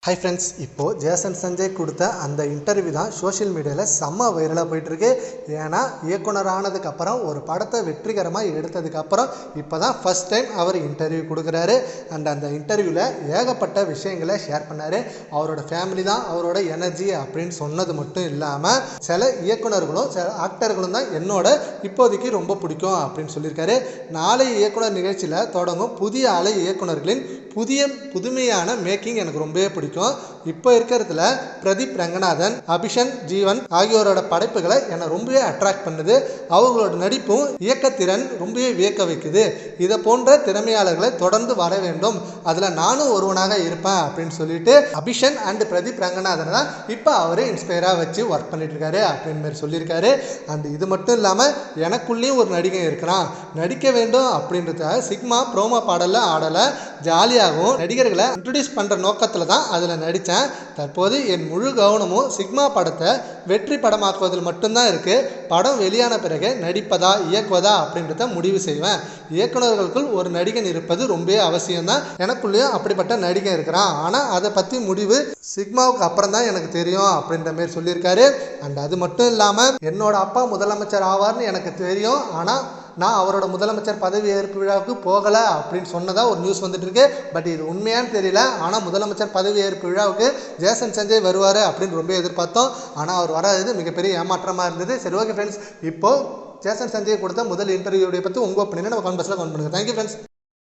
Hi friends, இப்போது Jason Sanjay கொடுத்த அந்த இன்டர்வியூ தான் சோஷியல் மீடியாவில் செம்ம வைரலாக போயிட்டுருக்கு. ஏன்னா இயக்குனர் ஆனதுக்கப்புறம் ஒரு படத்தை வெற்றிகரமாக எடுத்ததுக்கப்புறம் இப்போ தான் ஃபஸ்ட் டைம் அவர் இன்டர்வியூ கொடுக்குறாரு. அந்த இன்டர்வியூவில் ஏகப்பட்ட விஷயங்களை ஷேர் பண்ணார். அவரோட ஃபேமிலி தான் அவரோட எனர்ஜி அப்படின்னு சொன்னது மட்டும் இல்லாமல் சில இயக்குனர்களும் சில ஆக்டர்களும் தான் என்னோட இப்போதைக்கு ரொம்ப பிடிக்கும் அப்படின்னு சொல்லியிருக்காரு. நாளை இயக்குனர் நிகழ்ச்சியில் தொடங்கும் புதிய அலை இயக்குனர்களின் புதுமையான மேக்கிங் எனக்கு ரொம்பவே பிடிக்கும். இப்போ இருக்கிறதுல பிரதீப் ரங்கநாதன், அபிஷன் ஜீவன் ஆகியோரோட படைப்புகளை என்னை ரொம்பவே அட்ராக்ட் பண்ணுது. அவங்களோட நடிப்பும் இயக்கத்திறன் ரொம்பவே வியக்க வைக்குது. இதை போன்ற திறமையாளர்களை தொடர்ந்து வர வேண்டும், அதில் நானும் ஒருவனாக இருப்பேன் அப்படின்னு சொல்லிட்டு அபிஷன் அண்ட் பிரதீப் ரங்கநாதன் தான் இப்போ அவரே இன்ஸ்பயராக வச்சு ஒர்க் பண்ணிட்டு இருக்காரு அப்படின்னு மாதிரி சொல்லியிருக்காரு. இது மட்டும் இல்லாமல் எனக்குள்ளேயும் ஒரு நடிகை இருக்கிறான், நடிக்க வேண்டும் அப்படின்றத சிக்மா ப்ரோமோ பாடலில் ஆடலை, ஜாலியாகவும் நடிகர்களை இன்ட்ரடியூஸ் பண்ணுற நோக்கத்தில் தான் அதில் நடித்தேன். தற்போது என் முழு கவனமும் சிக்மா படத்தை வெற்றி படமாக்குவதில் மட்டும்தான் இருக்குது. படம் வெளியான பிறகு நடிப்பதா இயக்குவதா அப்படின்றத முடிவு செய்வேன். இயக்குநர்களுக்குள் ஒரு நடிகன் இருப்பது ரொம்ப அவசியம்தான். எனக்குள்ளேயும் அப்படிப்பட்ட நடிகன் இருக்கிறான், ஆனால் அதை பற்றி முடிவு சிக்மாவுக்கு அப்புறம் தான் எனக்கு தெரியும் அப்படின்ற மாதிரி சொல்லியிருக்காரு. அது மட்டும் இல்லாமல் என்னோட அப்பா முதலமைச்சர் ஆவார்னு எனக்கு தெரியும், ஆனால் நான் அவரோட முதலமைச்சர் பதவி ஏற்பு விழாவுக்கு போகலை அப்படின்னு சொன்னதா ஒரு நியூஸ் வந்துட்டு இருக்கு. பட் இது உண்மையானு தெரியல. ஆனால் முதலமைச்சர் பதவி ஏற்பு விழாவுக்கு ஜேசன் சஞ்சய் வருவார் அப்படின்னு ரொம்ப எதிர்பார்த்தோம். ஆனால் அவர் வராது மிகப்பெரிய ஏமாற்றமாக இருந்தது. சரி, ஓகே ஃப்ரெண்ட்ஸ், இப்போ ஜேசன் சஞ்சய் கொடுத்த முதல் இன்டர்வியூடைய பற்றி உங்கள் ஒப்பீனியனை நம்ம கமெண்ட் பாக்ஸில் கமெண்ட் பண்ணுங்கள். Thank you friends.